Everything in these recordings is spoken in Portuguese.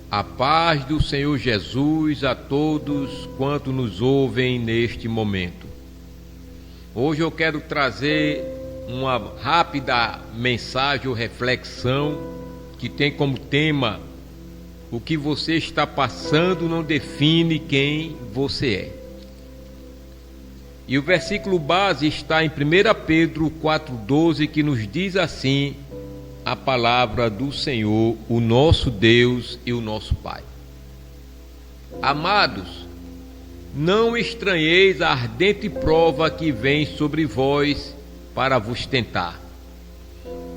A paz do Senhor Jesus a todos quanto nos ouvem neste momento. Hoje eu quero trazer uma rápida mensagem ou reflexão que tem como tema: o que você está passando não define quem você é. E o versículo base está em 1 Pedro 4,12, que nos diz assim a palavra do Senhor, o nosso Deus e o nosso Pai. Amados, não estranheis a ardente prova que vem sobre vós para vos tentar,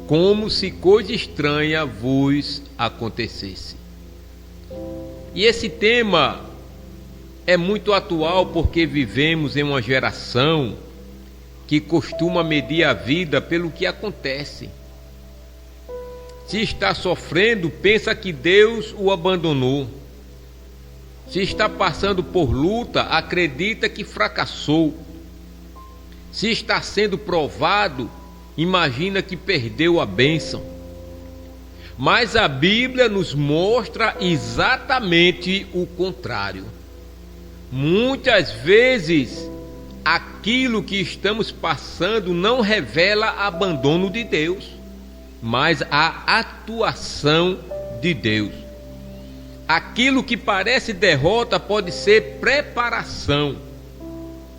como se coisa estranha vos acontecesse. E esse tema é muito atual porque vivemos em uma geração que costuma medir a vida pelo que acontece. Se está sofrendo, pensa que Deus o abandonou. Se está passando por luta, acredita que fracassou. Se está sendo provado, imagina que perdeu a bênção. Mas a Bíblia nos mostra exatamente o contrário. Muitas vezes, aquilo que estamos passando não revela abandono de Deus, mas a atuação de Deus. Aquilo que parece derrota pode ser preparação,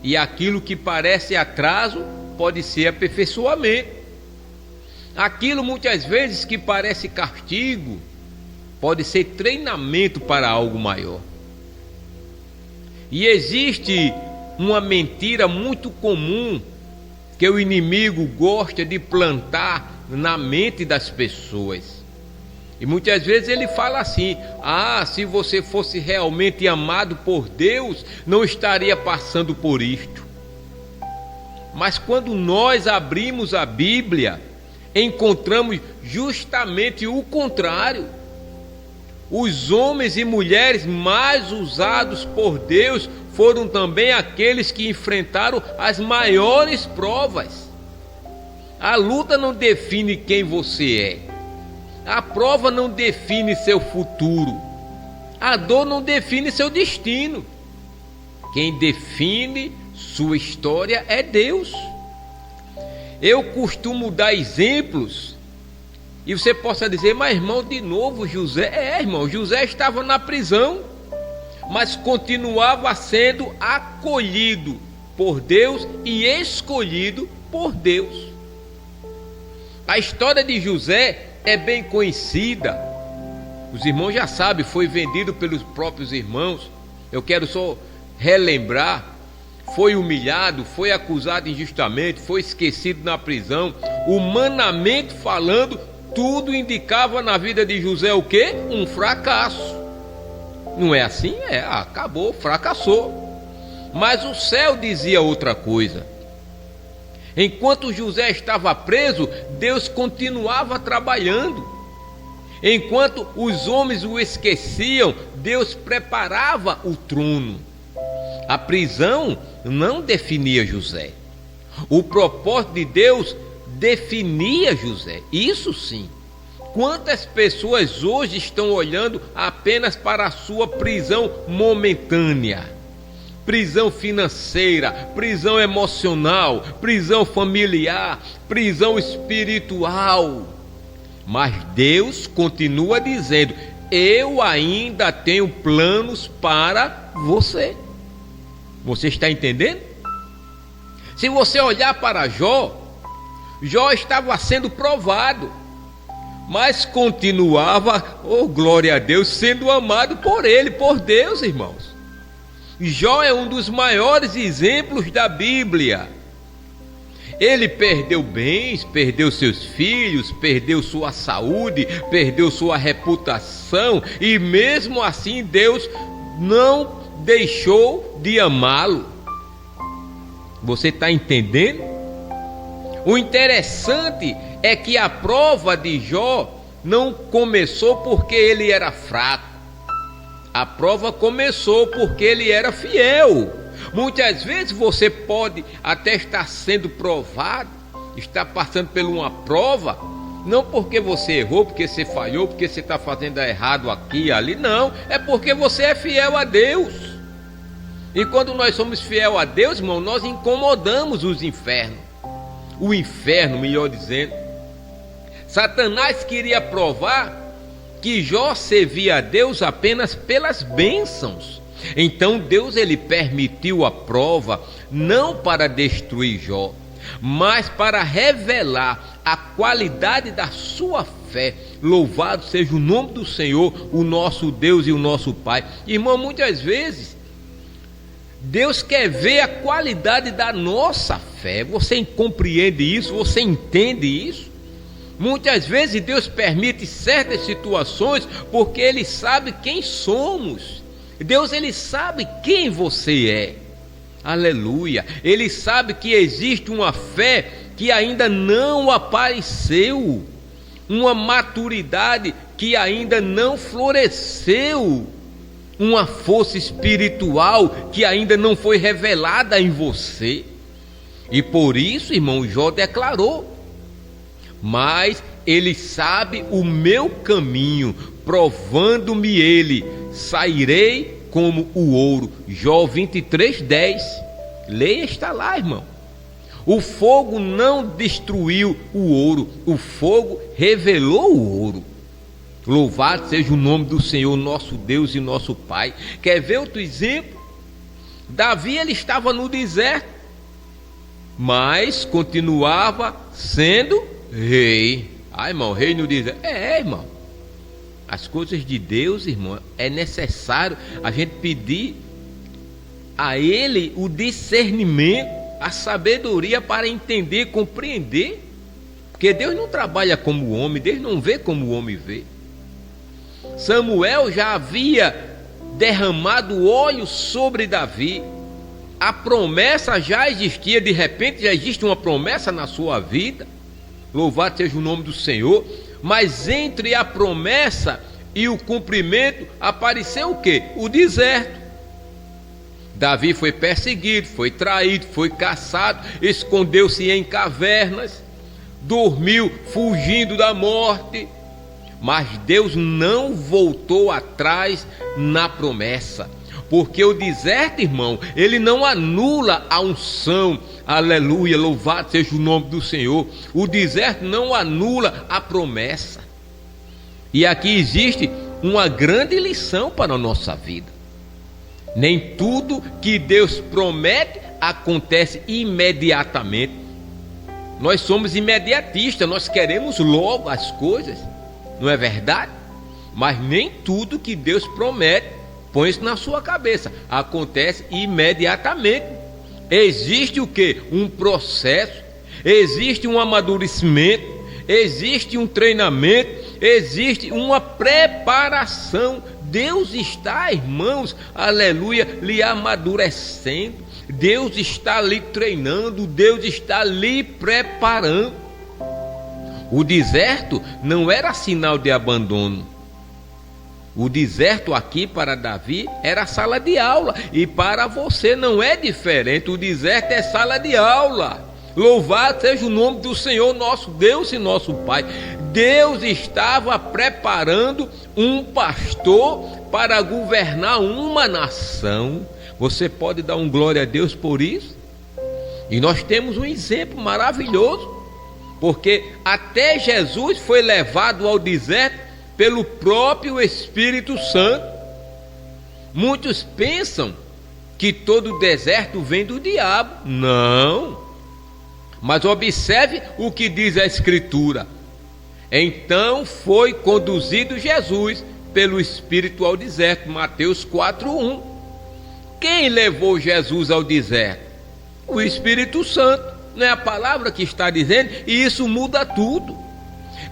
e aquilo que parece atraso pode ser aperfeiçoamento. Aquilo muitas vezes que parece castigo pode ser treinamento para algo maior. E existe uma mentira muito comum que o inimigo gosta de plantar na mente das pessoas. E muitas vezes ele fala assim: se você fosse realmente amado por Deus, não estaria passando por isto. Mas quando nós abrimos a Bíblia, encontramos justamente o contrário. Os homens e mulheres mais usados por Deus foram também aqueles que enfrentaram as maiores provas. A luta não define quem você é. A prova não define seu futuro. A dor não define seu destino. Quem define sua história é Deus. Eu costumo dar exemplos e você possa dizer: mas irmão, de novo José? Irmão, José estava na prisão, mas continuava sendo acolhido por Deus e escolhido por Deus. A história de José é bem conhecida. Os irmãos já sabem, foi vendido pelos próprios irmãos. Eu quero só relembrar: foi humilhado, foi acusado injustamente, foi esquecido na prisão. Humanamente falando, tudo indicava na vida de José o quê? Um fracasso. Não é assim? Acabou, fracassou. Mas o céu dizia outra coisa. Enquanto José estava preso, Deus continuava trabalhando. Enquanto os homens o esqueciam, Deus preparava o trono. A prisão não definia José. O propósito de Deus definia José. Isso sim. Quantas pessoas hoje estão olhando apenas para a sua prisão momentânea? Prisão financeira, prisão emocional, prisão familiar, prisão espiritual. Mas Deus continua dizendo: eu ainda tenho planos para você. Você está entendendo? Se você olhar para Jó estava sendo provado, mas continuava, glória a Deus, sendo amado por ele, por Deus, irmãos. Jó é um dos maiores exemplos da Bíblia. Ele perdeu bens, perdeu seus filhos, perdeu sua saúde, perdeu sua reputação, e mesmo assim Deus não deixou de amá-lo. Você está entendendo? O interessante é que a prova de Jó não começou porque ele era fraco. A prova começou porque ele era fiel. Muitas vezes você pode até estar sendo provado, está passando por uma prova, Não porque você errou, porque você falhou, porque você está fazendo errado aqui e ali, não. É porque você é fiel a Deus. E quando nós somos fiel a Deus, irmão, nós incomodamos os infernos. O inferno, melhor dizendo. Satanás queria provar que Jó servia a Deus apenas pelas bênçãos. Então Deus ele permitiu a prova não para destruir Jó, mas para revelar a qualidade da sua fé. Louvado seja o nome do Senhor, o nosso Deus e o nosso Pai. Irmão, muitas vezes Deus quer ver a qualidade da nossa fé. Você compreende isso? Você entende isso? Muitas vezes Deus permite certas situações porque Ele sabe quem somos. Deus ele sabe quem você é. Aleluia. Ele sabe que existe uma fé que ainda não apareceu, uma maturidade que ainda não floresceu, uma força espiritual que ainda não foi revelada em você. E por isso, irmão, Jó declarou: mas ele sabe o meu caminho, provando-me ele, sairei como o ouro. Jó 23:10. Leia, está lá, irmão. O fogo não destruiu o ouro, o fogo revelou o ouro. Louvado seja o nome do Senhor, nosso Deus e nosso Pai. Quer ver outro exemplo? Davi, ele estava no deserto, mas continuava sendo rei. Irmão, rei no deserto. Irmão, as coisas de Deus, irmão, é necessário a gente pedir a Ele o discernimento, a sabedoria para entender, compreender. Porque Deus não trabalha como o homem, Deus não vê como o homem vê. Samuel já havia derramado óleo sobre Davi. A promessa já existia, de repente já existe uma promessa na sua vida. Louvado seja o nome do Senhor. Mas entre a promessa e o cumprimento apareceu o quê? O deserto. Davi foi perseguido, foi traído, foi caçado, escondeu-se em cavernas, dormiu fugindo da morte. Mas Deus não voltou atrás na promessa, porque o deserto, irmão, ele não anula a unção. Aleluia, louvado seja o nome do Senhor. O deserto não anula a promessa. E aqui existe uma grande lição para a nossa vida. Nem tudo que Deus promete acontece imediatamente. Nós somos imediatistas, nós queremos logo as coisas, não é verdade? Mas nem tudo que Deus promete, põe isso na sua cabeça, acontece imediatamente. Existe o quê? Um processo, existe um amadurecimento, existe um treinamento, existe uma preparação. Deus está, irmãos, aleluia, lhe amadurecendo. Deus está lhe treinando, Deus está lhe preparando. O deserto não era sinal de abandono. O deserto aqui para Davi era sala de aula, e para você não é diferente. O deserto é sala de aula. Louvado seja o nome do Senhor, nosso Deus e nosso Pai. Deus estava preparando um pastor para governar uma nação. Você pode dar um glória a Deus por isso? E nós temos um exemplo maravilhoso, porque até Jesus foi levado ao deserto pelo próprio Espírito Santo. Muitos pensam que todo deserto vem do diabo. Não. Mas observe o que diz a Escritura. Então foi conduzido Jesus pelo Espírito ao deserto. Mateus 4:1. Quem levou Jesus ao deserto? O Espírito Santo. Não é a palavra que está dizendo? E isso muda tudo.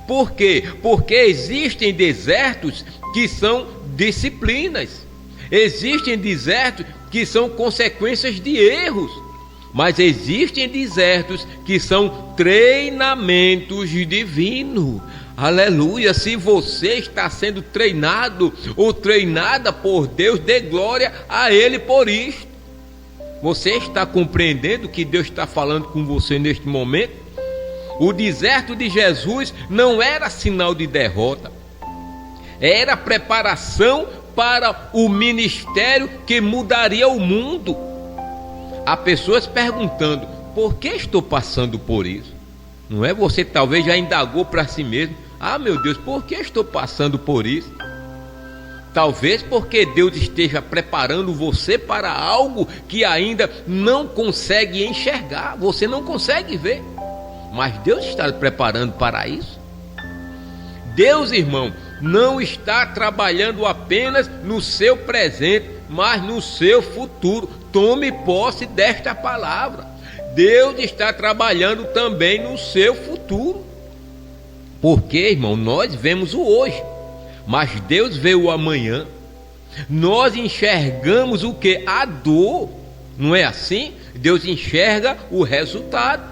Por quê? Porque existem desertos que são disciplinas. Existem desertos que são consequências de erros. Mas existem desertos que são treinamentos divinos. Aleluia. Se você está sendo treinado ou treinada por Deus, dê glória a Ele por isto. Você está compreendendo o que Deus está falando com você neste momento? O deserto de Jesus não era sinal de derrota, era preparação para o ministério que mudaria o mundo. Há pessoas perguntando: por que estou passando por isso? Não é? Você talvez já indagou para si mesmo: ah, meu Deus, por que estou passando por isso? Talvez porque Deus esteja preparando você para algo que ainda não consegue enxergar, você não consegue ver, mas Deus está preparando para isso. Deus, irmão, não está trabalhando apenas no seu presente, mas no seu futuro. Tome posse desta palavra. Deus está trabalhando também no seu futuro. Porque, irmão, nós vemos o hoje, mas Deus vê o amanhã. Nós enxergamos o que? A dor, não é assim? Deus enxerga o resultado.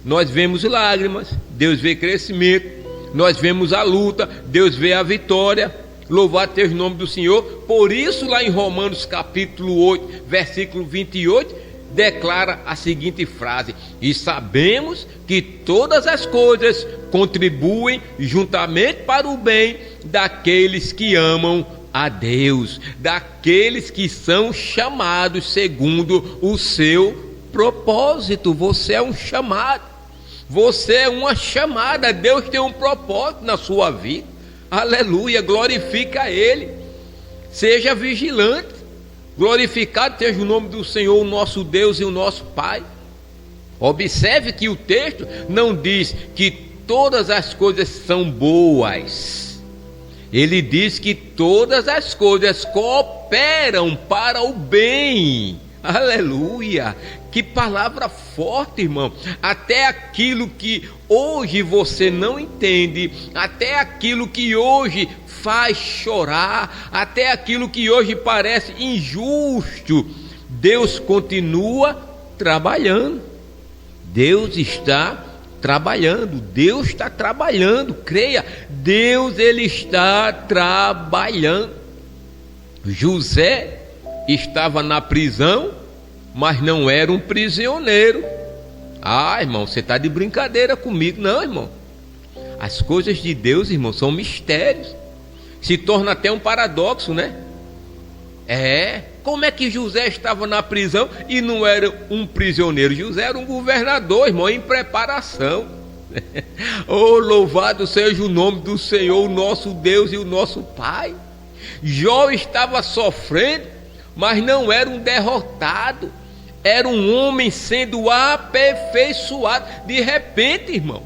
Nós vemos lágrimas, Deus vê crescimento. Nós vemos a luta, Deus vê a vitória. Louvado seja o nome do Senhor. Por isso, lá em Romanos capítulo 8, versículo 28, declara a seguinte frase: e sabemos que todas as coisas contribuem juntamente para o bem daqueles que amam a Deus, daqueles que são chamados segundo o seu propósito. Você é um chamado, você é uma chamada. Deus tem um propósito na sua vida. Aleluia, glorifica a Ele. Seja vigilante. Glorificado seja o nome do Senhor, o nosso Deus e o nosso Pai. Observe que o texto não diz que todas as coisas são boas. Ele diz que todas as coisas cooperam para o bem. Aleluia! Que palavra forte, irmão. Até aquilo que hoje você não entende, até aquilo que hoje faz chorar, até aquilo que hoje parece injusto, Deus continua trabalhando. Deus está trabalhando, Deus está trabalhando, creia, Deus ele está trabalhando. José estava na prisão, mas não era um prisioneiro. Ah, irmão, você está de brincadeira comigo. Não, irmão, as coisas de Deus, irmão, são mistérios. Se torna até um paradoxo, né? Como é que José estava na prisão e não era um prisioneiro? José era um governador, irmão, em preparação. Oh, louvado seja o nome do Senhor, o nosso Deus e o nosso Pai. Jó estava sofrendo, mas não era um derrotado, era um homem sendo aperfeiçoado. De repente, irmão,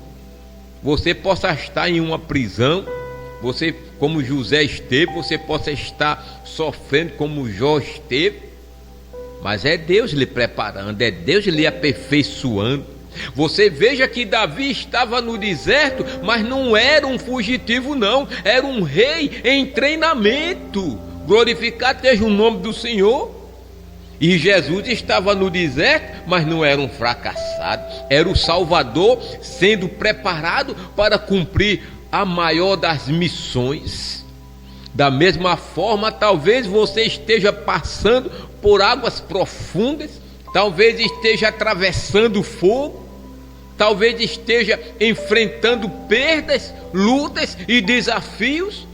você possa estar em uma prisão, você, como José esteve, você possa estar sofrendo como Jó esteve, mas é Deus lhe preparando, é Deus lhe aperfeiçoando. Você veja que Davi estava no deserto, mas não era um fugitivo não, era um rei em treinamento. Glorificado seja o nome do Senhor. E Jesus estava no deserto, mas não era um fracassado, era o Salvador sendo preparado para cumprir a maior das missões. Da mesma forma, talvez você esteja passando por águas profundas, talvez esteja atravessando fogo, talvez esteja enfrentando perdas, lutas e desafios,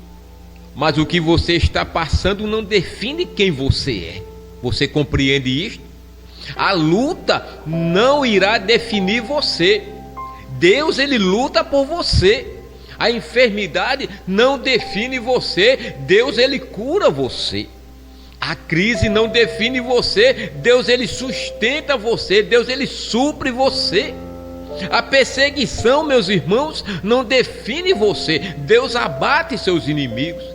mas o que você está passando não define quem você é. Você compreende isto? A luta não irá definir você. Deus, ele luta por você. A enfermidade não define você. Deus, ele cura você. A crise não define você. Deus, ele sustenta você. Deus, ele supre você. A perseguição, meus irmãos, não define você. Deus abate seus inimigos.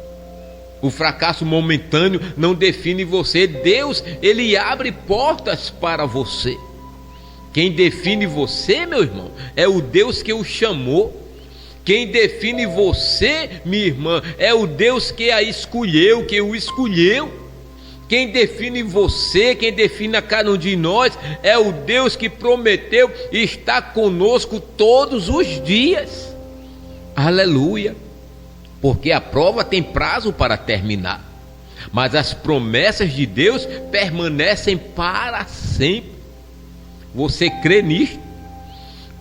O fracasso momentâneo não define você. Deus, ele abre portas para você. Quem define você, meu irmão, é o Deus que o chamou. Quem define você, minha irmã, é o Deus que a escolheu, que o escolheu. Quem define você, quem define a cada um de nós, é o Deus que prometeu estar conosco todos os dias. Aleluia. Porque a prova tem prazo para terminar, mas as promessas de Deus permanecem para sempre. Você crê nisto?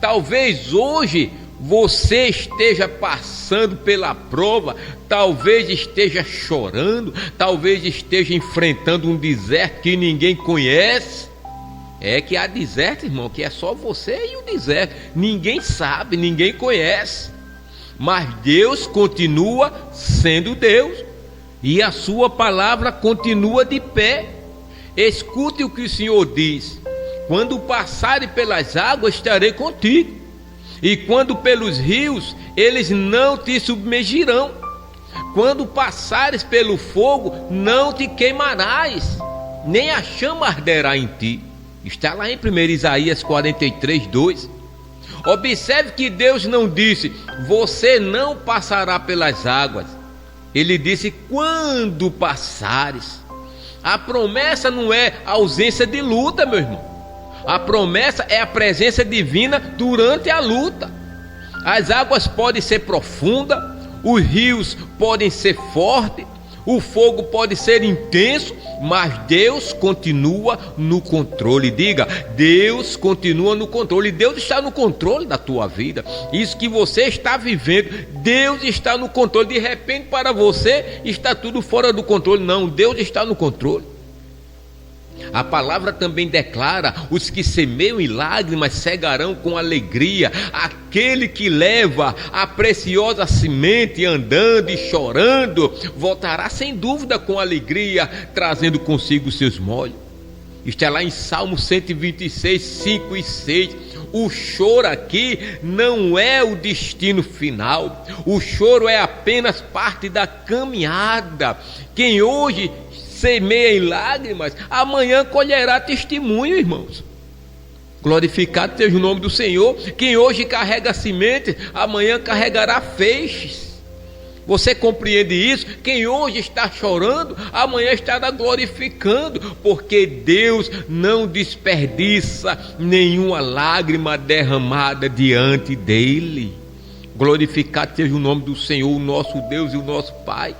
Talvez hoje você esteja passando pela prova, talvez esteja chorando, talvez esteja enfrentando um deserto que ninguém conhece. É que há deserto, irmão, que é só você e o deserto. Ninguém sabe, ninguém conhece. Mas Deus continua sendo Deus. E a sua palavra continua de pé. Escute o que o Senhor diz: quando passares pelas águas, estarei contigo. E quando pelos rios, eles não te submergirão. Quando passares pelo fogo, não te queimarás, nem a chama arderá em ti. Está lá em 1 Isaías 43, 2. Observe que Deus não disse: você não passará pelas águas. Ele disse: quando passares. A promessa não é a ausência de luta, meu irmão. A promessa é a presença divina durante a luta. As águas podem ser profundas, os rios podem ser fortes, o fogo pode ser intenso, mas Deus continua no controle. Diga: Deus continua no controle. Deus está no controle da tua vida. Isso que você está vivendo, Deus está no controle. De repente, para você está tudo fora do controle. Não, Deus está no controle. A palavra também declara: os que semeiam em lágrimas cegarão com alegria. Aquele que leva a preciosa semente andando e chorando, voltará sem dúvida com alegria, trazendo consigo seus molhos. Está lá em Salmo 126, 5 e 6. O choro aqui não é o destino final. O choro é apenas parte da caminhada. Quem hoje semeia em lágrimas, amanhã colherá testemunho, irmãos. Glorificado seja o nome do Senhor. Quem hoje carrega sementes, amanhã carregará feixes. Você compreende isso? Quem hoje está chorando, amanhã estará glorificando, porque Deus não desperdiça nenhuma lágrima derramada diante dele. Glorificado seja o nome do Senhor, o nosso Deus e o nosso Pai.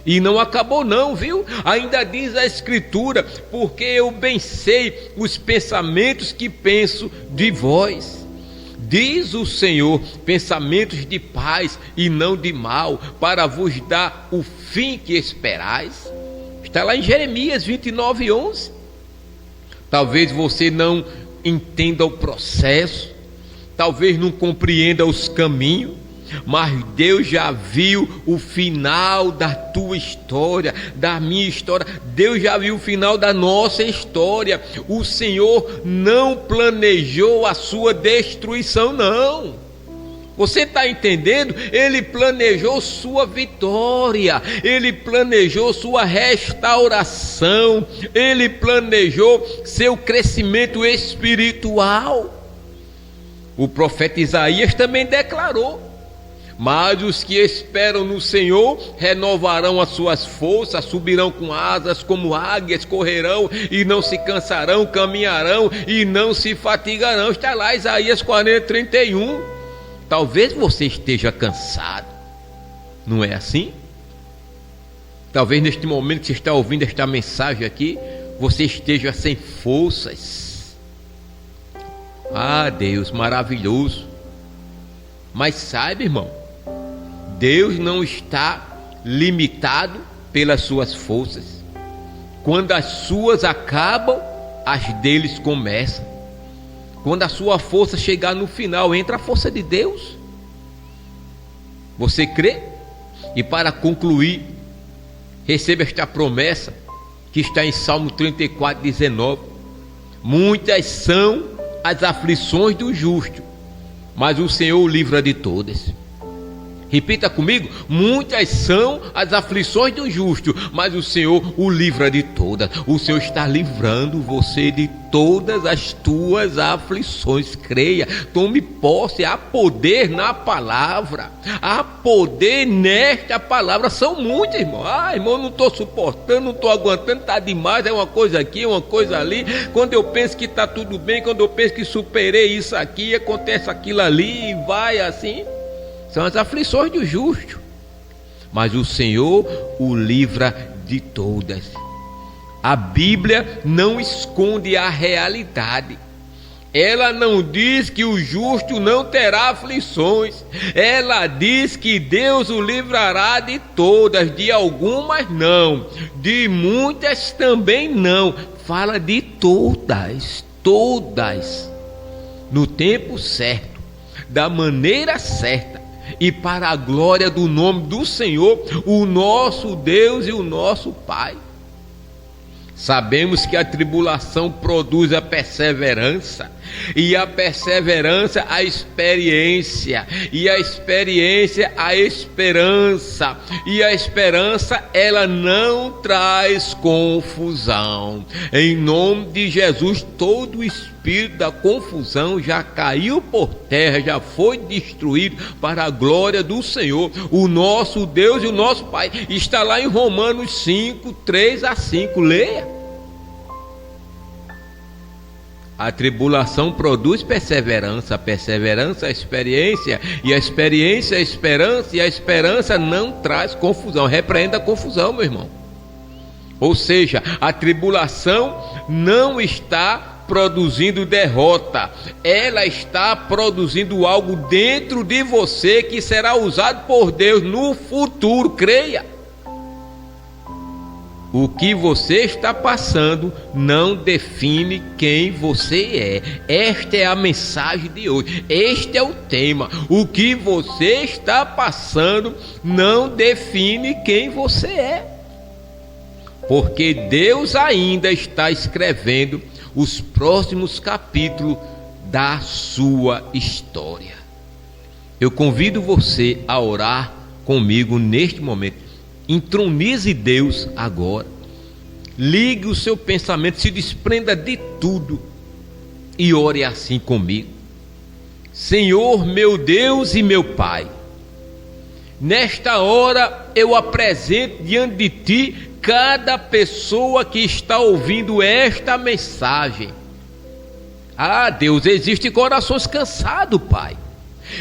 E não acabou não, viu? Ainda diz a Escritura: porque eu bem sei os pensamentos que penso de vós, diz o Senhor, pensamentos de paz e não de mal, para vos dar o fim que esperais. Está lá em Jeremias 29, 11. Talvez você não entenda o processo, talvez não compreenda os caminhos, mas Deus já viu o final da tua história, da minha história. Deus já viu o final da nossa história. O Senhor não planejou a sua destruição, não. Você está entendendo? Ele planejou sua vitória, Ele planejou sua restauração, Ele planejou seu crescimento espiritual. O profeta Isaías também declarou: mas os que esperam no Senhor renovarão as suas forças, subirão com asas como águias, correrão e não se cansarão, caminharão e não se fatigarão. Está lá Isaías 40, 31. Talvez você esteja cansado, não é assim? Talvez neste momento que você está ouvindo esta mensagem aqui, você esteja sem forças. Ah, Deus, maravilhoso. Mas saiba, irmão, Deus não está limitado pelas suas forças. Quando as suas acabam, as deles começam. Quando a sua força chegar no final, entra a força de Deus. Você crê? E para concluir, receba esta promessa que está em Salmo 34, 19. Muitas são as aflições do justo, mas o Senhor o livra de todas. Repita comigo: muitas são as aflições do justo, mas o Senhor o livra de todas. O Senhor está livrando você de todas as tuas aflições. Creia, tome posse. Há poder na palavra, há poder nesta palavra. São muitos, irmão. Irmão, não estou suportando, não estou aguentando, está demais, é uma coisa aqui, uma coisa ali. Quando eu penso que está tudo bem, quando eu penso que superei isso aqui, acontece aquilo ali e vai assim. São as aflições do justo, mas o Senhor o livra de todas. A Bíblia não esconde a realidade. Ela não diz que o justo não terá aflições. Ela diz que Deus o livrará de todas, de algumas não, de muitas também não. Fala de todas, todas, no tempo certo, da maneira certa e para a glória do nome do Senhor, o nosso Deus e o nosso Pai. Sabemos que a tribulação produz a perseverança, e a perseverança a experiência, e a experiência a esperança, e a esperança ela não traz confusão. Em nome de Jesus, todo o espírito da confusão já caiu por terra, já foi destruído para a glória do Senhor, o nosso Deus e o nosso Pai. Está lá em Romanos 5, 3-5, leia. A tribulação produz perseverança, a perseverança a experiência, e a experiência a esperança, e a esperança não traz confusão. Repreenda a confusão, meu irmão. Ou seja, a tribulação não está produzindo derrota, ela está produzindo algo dentro de você que será usado por Deus no futuro, creia. O que você está passando não define quem você é. Esta é a mensagem de hoje. Este é o tema. O que você está passando não define quem você é. Porque Deus ainda está escrevendo os próximos capítulos da sua história. Eu convido você a orar comigo neste momento. Entronize Deus agora. Ligue o seu pensamento, se desprenda de tudo e ore assim comigo. Senhor, meu Deus e meu Pai, nesta hora eu apresento diante de Ti cada pessoa que está ouvindo esta mensagem. Ah, Deus, existem corações cansados, Pai.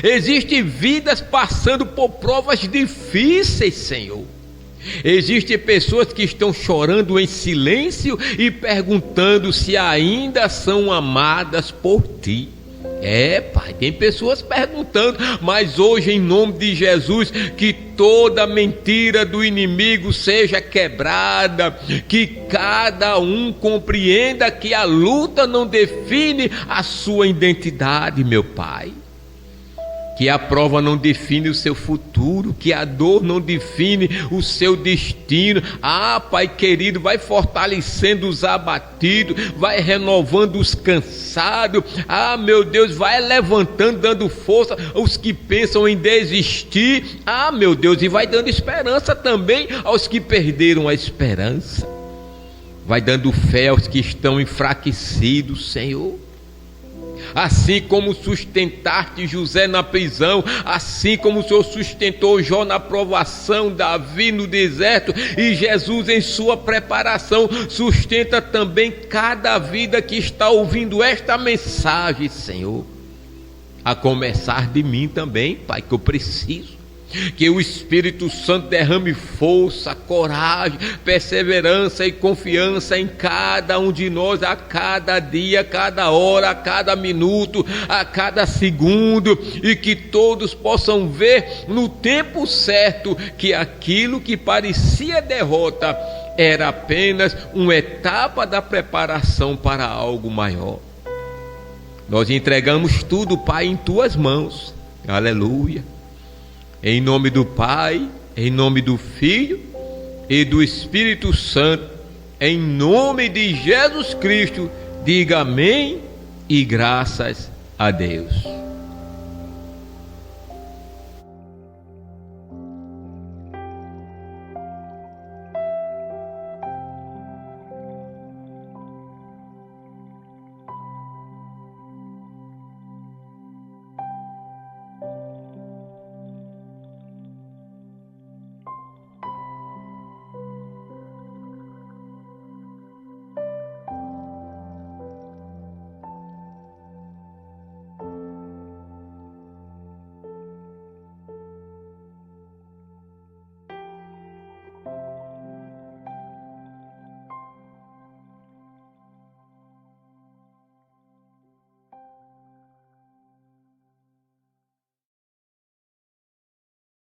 Existem vidas passando por provas difíceis, Senhor. Existem pessoas que estão chorando em silêncio e perguntando se ainda são amadas por Ti. Pai, tem pessoas perguntando, mas hoje, em nome de Jesus, que toda mentira do inimigo seja quebrada, que cada um compreenda que a luta não define a sua identidade, meu Pai. Que a prova não define o seu futuro, que a dor não define o seu destino. Ah, Pai querido, vai fortalecendo os abatidos, vai renovando os cansados. Ah, meu Deus, vai levantando, dando força aos que pensam em desistir. Ah, meu Deus, e vai dando esperança também aos que perderam a esperança. Vai dando fé aos que estão enfraquecidos, Senhor. Assim como sustentaste José na prisão, assim como o Senhor sustentou Jó na provação, Davi no deserto e Jesus em sua preparação, sustenta também cada vida que está ouvindo esta mensagem, Senhor. A começar de mim também, Pai, que eu preciso. Que o Espírito Santo derrame força, coragem, perseverança e confiança em cada um de nós, a cada dia, a cada hora, a cada minuto, a cada segundo, e que todos possam ver no tempo certo que aquilo que parecia derrota era apenas uma etapa da preparação para algo maior. Nós entregamos tudo, Pai, em Tuas mãos. Aleluia. Em nome do Pai, em nome do Filho e do Espírito Santo, em nome de Jesus Cristo, diga amém e graças a Deus.